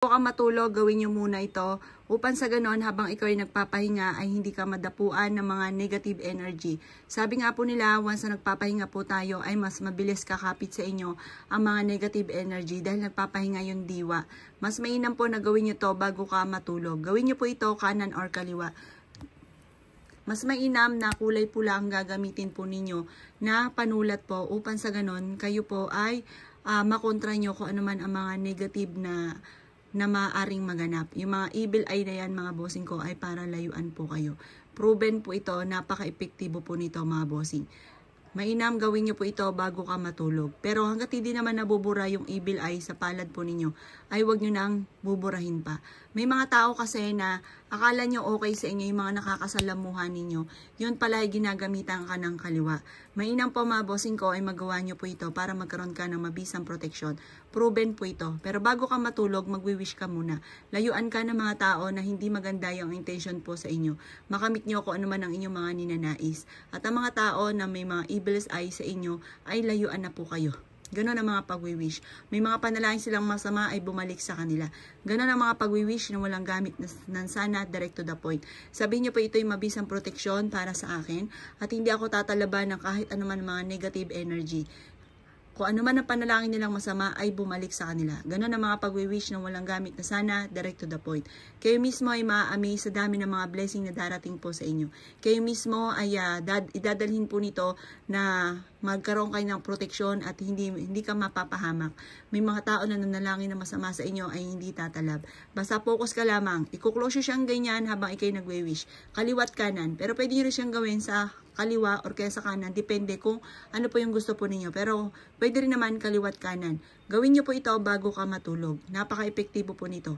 Bago ka matulog, gawin nyo muna ito upang sa ganon habang ikaw ay nagpapahinga ay hindi ka madapuan ng mga negative energy. Sabi nga po nila, once na nagpapahinga po tayo ay mas mabilis kakapit sa inyo ang mga negative energy dahil nagpapahinga yung diwa. Mas mainam po na gawin nyo to bago ka matulog. Gawin nyo po ito kanan or kaliwa. Mas mainam na kulay pula ang gagamitin po ninyo na panulat po upang sa ganon kayo po ay makontra nyo kung ano man ang mga negative na maaaring maganap. Yung mga evil eye na yan mga bossing ko ay para layuan po kayo. Proven po ito, napaka-epektibo po nito mga bossing. Mainam gawin nyo po ito bago ka matulog. Pero hanggat hindi naman nabubura yung evil eye sa palad po ninyo, ay huwag nyo nang buburahin pa. May mga tao kasi na akala nyo okay sa inyo yung mga nakakasalamuhan ninyo, yun pala ay ginagamitan ka ng kaliwa. Mainam po mga bossing ko ay magawa nyo po ito para magkaroon ka ng mabisang proteksyon. Proven po ito. Pero bago ka matulog, magwi-wish ka muna. Layuan ka ng mga tao na hindi maganda yung intention po sa inyo. Makamit nyo kung ano man ang inyong mga ninanais. At ang mga tao na may mga evil's eye sa inyo ay layuan na po kayo. Ganon ang mga pagwi-wish. May mga panalangin silang masama ay bumalik sa kanila. Ganon ang mga pagwi-wish na walang gamit ng sana, direct to the point. Sabihin niyo po ito yung mabisang proteksyon para sa akin at hindi ako tatalaban ng kahit anuman mga negative energy. Kung ano man ang panalangin nilang masama ay bumalik sa kanila. Ganon ang mga pagwi-wish na walang gamit na sana, direct to the point. Kayo mismo ay maa-amaze sa dami ng mga blessing na darating po sa inyo. Kayo mismo ay idadalhin po nito na magkaroon kayo ng proteksyon at hindi ka mapapahamak. May mga tao na nanalangin na masama sa inyo ay hindi tatalab. Basta focus ka lamang. Ikuklose siyang ganyan habang ikay nagwe-wish. Kaliwat kanan. Pero pwede nyo rin siyang gawin sa kaliwa or kaya sa kanan. Depende kung ano po yung gusto po ninyo. Pero pwede rin naman kaliwat kanan. Gawin nyo po ito bago ka matulog. Napaka-epektibo po nito.